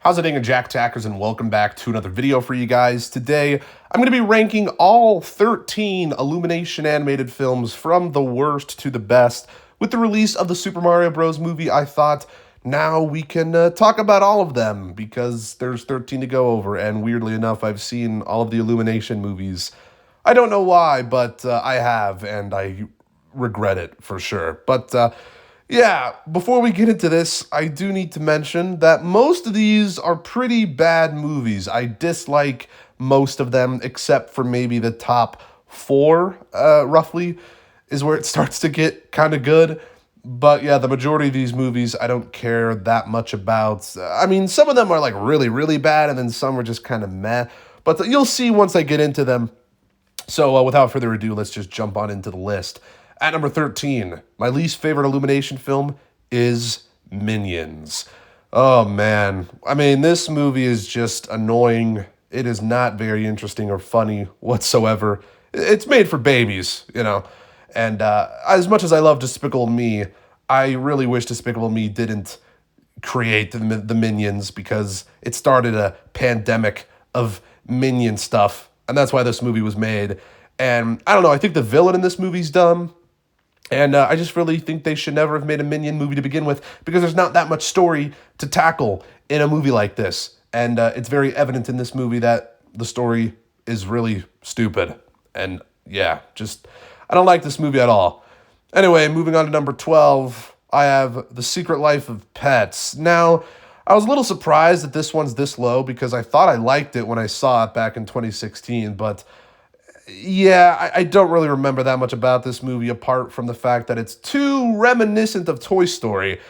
How's it going, Jack Tackers, and welcome back to another video for you guys. Today, I'm going to be ranking all 13 Illumination animated films from the worst to the best. With the release of the Super Mario Bros. Movie, I thought now we can talk about all of them because there's 13 to go over, and weirdly enough, I've seen all of the Illumination movies. I don't know why, but I have, and I regret it for sure. Yeah, before we get into this, I do need to mention that most of these are pretty bad movies. I dislike most of them, except for maybe the top four, roughly, is where it starts to get kind of good. But yeah, the majority of these movies I don't care that much about. I mean, some of them are like really, really bad, and then some are just kind of meh. But you'll see once I get into them. So without further ado, let's just jump on into the list. At number 13, my least favorite Illumination film is Minions. Oh man, I mean, this movie is just annoying. It is not very interesting or funny whatsoever. It's made for babies, you know. And as much as I love Despicable Me, I really wish Despicable Me didn't create the Minions because it started a pandemic of Minion stuff. And that's why this movie was made. And I don't know, I think the villain in this movie's dumb. And I just really think they should never have made a Minion movie to begin with because there's not that much story to tackle in a movie like this. And it's very evident in this movie that the story is really stupid. And yeah, I don't like this movie at all. Anyway, moving on to number 12, I have The Secret Life of Pets. Now, I was a little surprised that this one's this low because I thought I liked it when I saw it back in 2016, but yeah, I don't really remember that much about this movie apart from the fact that it's too reminiscent of Toy Story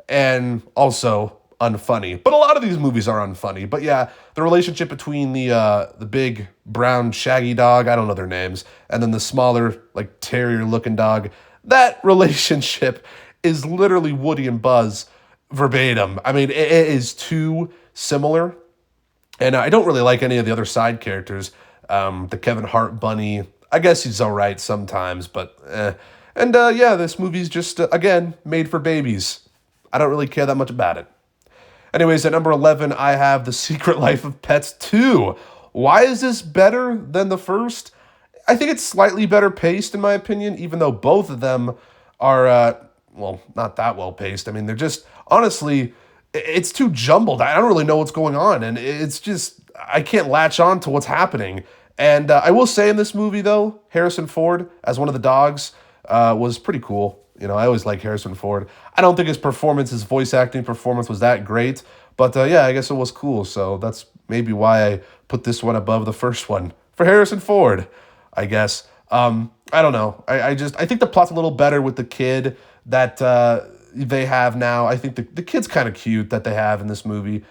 and also unfunny. But a lot of these movies are unfunny. But yeah, the relationship between the big brown shaggy dog, I don't know their names, and then the smaller like terrier looking dog, that relationship is literally Woody and Buzz verbatim. I mean, it is too similar. And I don't really like any of the other side characters. The Kevin Hart bunny, I guess he's all right sometimes, but And yeah, this movie's just, again, made for babies. I don't really care that much about it. Anyways, at number 11, I have The Secret Life of Pets 2. Why is this better than the first? I think it's slightly better paced, in my opinion, even though both of them are, well, not that well paced. I mean, they're just, honestly, it's too jumbled. I don't really know what's going on, and it's just, I can't latch on to what's happening. And I will say in this movie, though, Harrison Ford as one of the dogs was pretty cool. You know, I always like Harrison Ford. I don't think his voice acting performance was that great. But yeah, I guess it was cool. So that's maybe why I put this one above the first one. For Harrison Ford, I guess. I don't know. I think the plot's a little better with the kid that they have now. I think the kid's kind of cute that they have in this movie.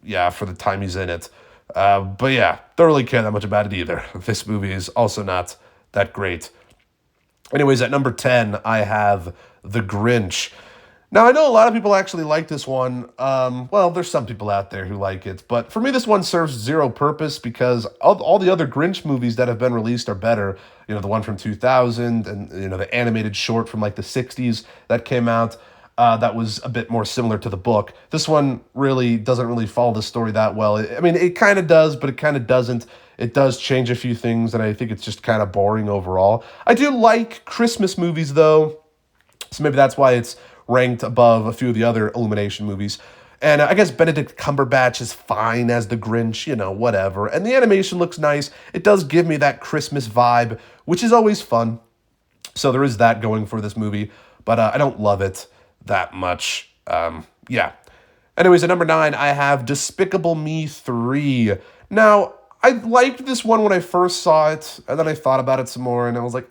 Yeah, for the time he's in it. But yeah, don't really care that much about it either. This movie is also not that great. Anyways, at number 10, I have The Grinch. Now, I know a lot of people actually like this one. Well, there's some people out there who like it. But for me, this one serves zero purpose because all the other Grinch movies that have been released are better. You know, the one from 2000 and, you know, the animated short from like the 60s that came out. That was a bit more similar to the book. This one really doesn't really follow the story that well. I mean, it kind of does, but it kind of doesn't. It does change a few things, and I think it's just kind of boring overall. I do like Christmas movies, though, so maybe that's why it's ranked above a few of the other Illumination movies. And I guess Benedict Cumberbatch is fine as the Grinch, you know, whatever. And the animation looks nice. It does give me that Christmas vibe, which is always fun. So there is that going for this movie, but I don't love it that much. Yeah. Anyways, at number 9, I have Despicable Me 3. Now, I liked this one when I first saw it, and then I thought about it some more, and I was like,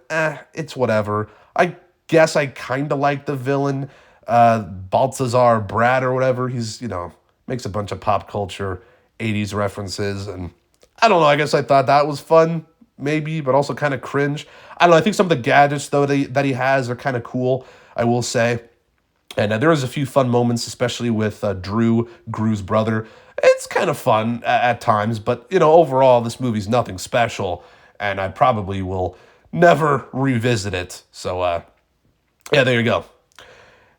it's whatever. I guess I kind of like the villain, Balthazar Brad or whatever. He's, you know, makes a bunch of pop culture 80s references, and I don't know, I guess I thought that was fun, maybe, but also kind of cringe. I don't know, I think some of the gadgets, though, that he has are kind of cool, I will say. And there was a few fun moments, especially with Gru's brother. It's kind of fun at times, but, you know, overall, this movie's nothing special, and I probably will never revisit it. So, yeah, there you go.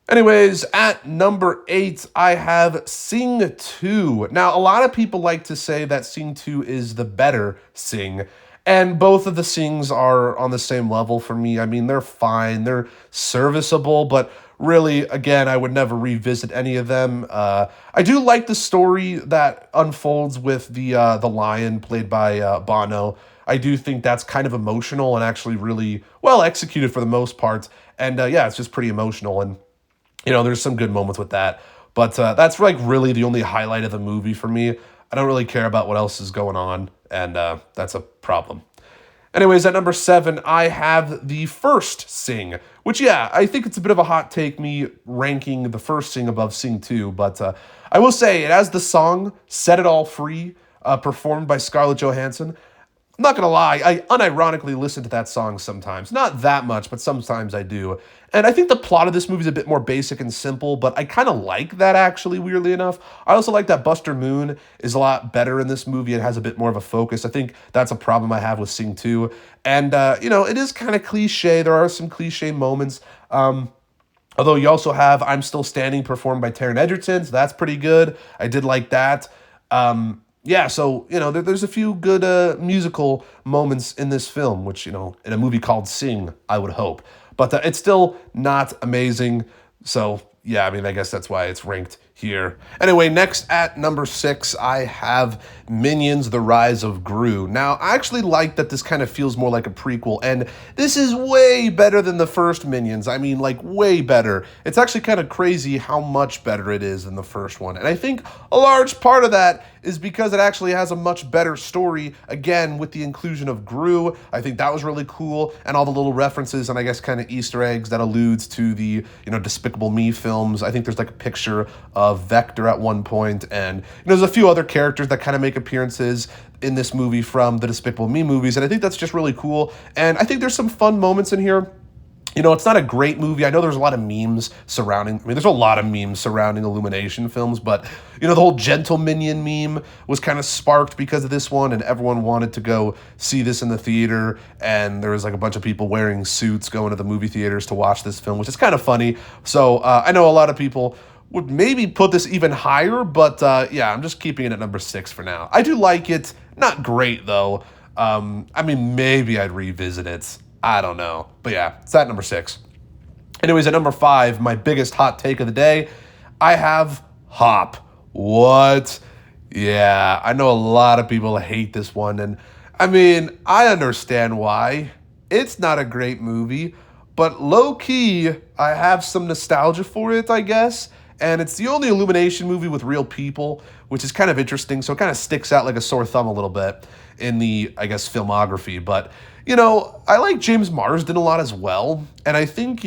Anyways, at number 8, I have Sing 2. Now, a lot of people like to say that Sing 2 is the better Sing, and both of the Sings are on the same level for me. I mean, they're fine, they're serviceable, but really, again, I would never revisit any of them. I do like the story that unfolds with the lion played by Bono. I do think that's kind of emotional and actually really well executed for the most part. And yeah, it's just pretty emotional. And there's some good moments with that, but that's like really the only highlight of the movie for me. I don't really care about what else is going on, and that's a problem. Anyways, at number 7, I have the first Sing, which, yeah, I think it's a bit of a hot take, me ranking the first Sing above Sing 2, but I will say it has the song Set It All Free, performed by Scarlett Johansson. I'm not gonna lie, I unironically listen to that song sometimes. Not that much, but sometimes I do. And I think the plot of this movie is a bit more basic and simple, but I kind of like that actually, weirdly enough. I also like that Buster Moon is a lot better in this movie. It has a bit more of a focus. I think that's a problem I have with Sing 2. And, it is kind of cliche. There are some cliche moments. Although you also have I'm Still Standing performed by Taron Egerton, so that's pretty good. I did like that. Yeah, so, there's a few good musical moments in this film, which, in a movie called Sing, I would hope. But it's still not amazing. So, yeah, I mean, I guess that's why it's ranked here. Anyway, next at number 6, I have Minions: The Rise of Gru. Now, I actually like that this kind of feels more like a prequel, and this is way better than the first Minions. I mean, like, way better. It's actually kind of crazy how much better it is than the first one. And I think a large part of that is because it actually has a much better story, again, with the inclusion of Gru. I think that was really cool, and all the little references and I guess kind of Easter eggs that alludes to the, Despicable Me films. I think there's like a picture of Vector at one point, and there's a few other characters that kind of make appearances in this movie from the Despicable Me movies, and I think that's just really cool. And I think there's some fun moments in here. It's not a great movie. I know there's a lot of memes surrounding, there's a lot of memes surrounding Illumination films, but, the whole Gentle Minion meme was kind of sparked because of this one, and everyone wanted to go see this in the theater, and there was like a bunch of people wearing suits going to the movie theaters to watch this film, which is kind of funny. So I know a lot of people would maybe put this even higher, but yeah, I'm just keeping it at number 6 for now. I do like it. Not great, though. Maybe I'd revisit it. I don't know. But yeah, it's at number 6. Anyways, at number 5, my biggest hot take of the day, I have Hop. What? Yeah, I know a lot of people hate this one, and I understand why. It's not a great movie, but low-key, I have some nostalgia for it, I guess. And it's the only Illumination movie with real people, which is kind of interesting. So it kind of sticks out like a sore thumb a little bit in the, I guess, filmography. But, I like James Marsden a lot as well. And I think,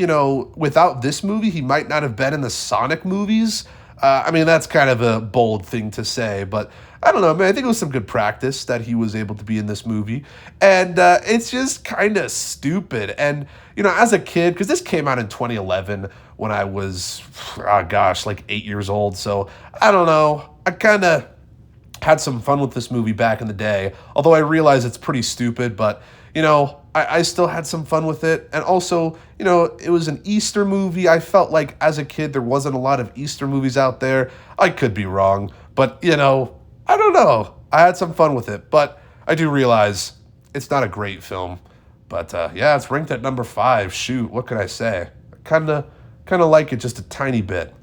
without this movie, he might not have been in the Sonic movies. That's kind of a bold thing to say, but I don't know, man. I think it was some good practice that he was able to be in this movie. And it's just kind of stupid. And, as a kid, because this came out in 2011 when I was, like 8 years old. So I don't know. I kind of had some fun with this movie back in the day, although I realize it's pretty stupid, but, I still had some fun with it. And also, it was an Easter movie. I felt like as a kid, there wasn't a lot of Easter movies out there. I could be wrong, but, I don't know. I had some fun with it, but I do realize it's not a great film. But, yeah, it's ranked at number 5. Shoot, what could I say? I kind of like it just a tiny bit.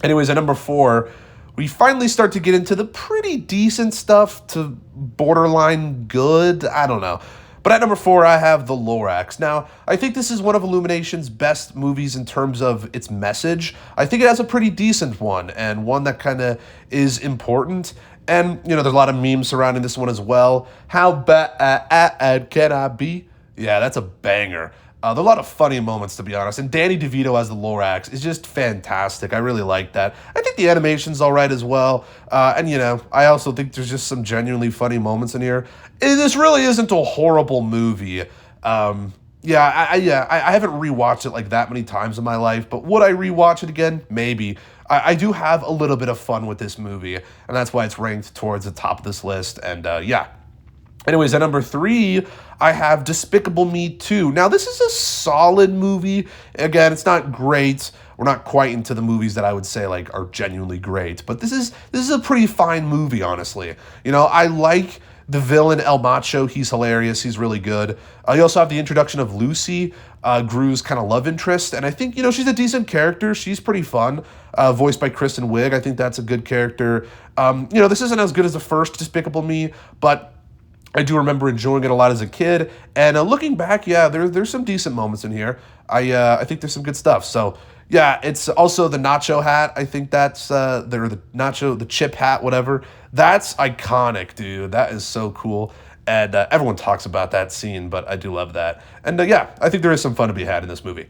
Anyways, at number 4, we finally start to get into the pretty decent stuff to borderline good. I don't know. But at number 4, I have The Lorax. Now, I think this is one of Illumination's best movies in terms of its message. I think it has a pretty decent one, and one that kind of is important. And, there's a lot of memes surrounding this one as well. How bad can I be? Yeah, that's a banger. There are a lot of funny moments, to be honest. And Danny DeVito as the Lorax is just fantastic. I really like that. I think the animation's all right as well. And I also think there's just some genuinely funny moments in here. This really isn't a horrible movie. I haven't rewatched it like that many times in my life, but would I rewatch it again? Maybe. I do have a little bit of fun with this movie, and that's why it's ranked towards the top of this list. And yeah. Anyways, at number 3, I have Despicable Me 2. Now, this is a solid movie. Again, it's not great, we're not quite into the movies that I would say like are genuinely great. But this is a pretty fine movie, honestly. You know, I like the villain El Macho. He's hilarious. He's really good. You also have the introduction of Lucy, Gru's kind of love interest, and I think, you know, she's a decent character. She's pretty fun. Voiced by Kristen Wiig. I think that's a good character. You know, this isn't as good as the first Despicable Me, but I do remember enjoying it a lot as a kid. And looking back, yeah, there's some decent moments in here. I think there's some good stuff. So yeah, it's also the nacho hat. I think that's the chip hat, whatever. That's iconic, dude. That is so cool. And everyone talks about that scene, but I do love that. And yeah, I think there is some fun to be had in this movie.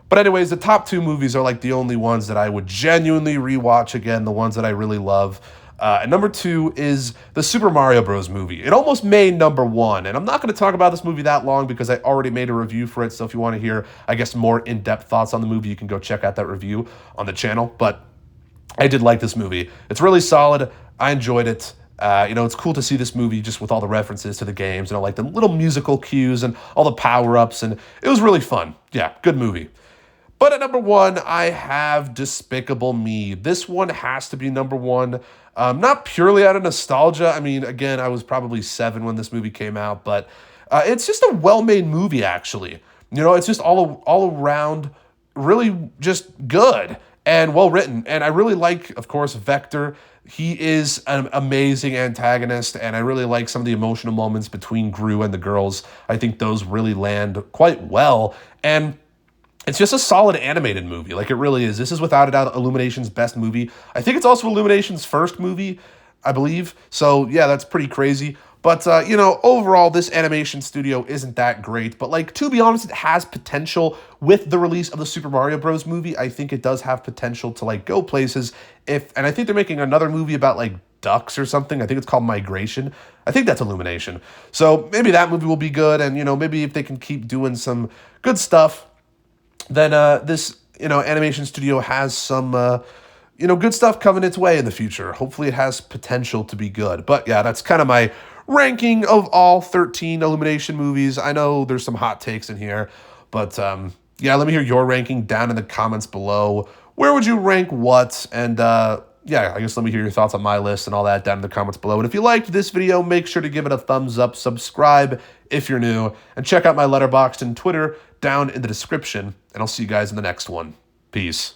But anyways, the top two movies are like the only ones that I would genuinely rewatch again, the ones that I really love. And number two is the Super Mario Bros. Movie. It almost made number one, and I'm not going to talk about this movie that long because I already made a review for it, so if you want to hear, I guess, more in-depth thoughts on the movie, you can go check out that review on the channel. But I did like this movie. It's really solid. I enjoyed it. You know, it's cool to see this movie just with all the references to the games, and like the little musical cues and all the power-ups, and it was really fun. Yeah, good movie. But at number one, I have Despicable Me. This one has to be number one. Not purely out of nostalgia. I mean, again, I was probably 7 when this movie came out, but it's just a well-made movie, actually. You know, it's just all around really just good and well-written. And I really like, of course, Vector. He is an amazing antagonist, and I really like some of the emotional moments between Gru and the girls. I think those really land quite well. And it's just a solid animated movie. Like, it really is. This is without a doubt Illumination's best movie. I think it's also Illumination's first movie, I believe. So, yeah, that's pretty crazy. But, you know, overall, this animation studio isn't that great. But, like, to be honest, it has potential. With the release of the Super Mario Bros. Movie, I think it does have potential to, like, go places. And I think they're making another movie about, like, ducks or something. I think it's called Migration. I think that's Illumination. So maybe that movie will be good. And, you know, maybe if they can keep doing some good stuff, then this, you know, animation studio has some, you know, good stuff coming its way in the future. Hopefully it has potential to be good. But yeah, that's kind of my ranking of all 13 Illumination movies. I know there's some hot takes in here, but yeah, let me hear your ranking down in the comments below. Where would you rank what? And yeah, I guess let me hear your thoughts on my list and all that down in the comments below. And if you liked this video, make sure to give it a thumbs up, subscribe if you're new, and check out my Letterboxd and Twitter down in the description. And I'll see you guys in the next one. Peace.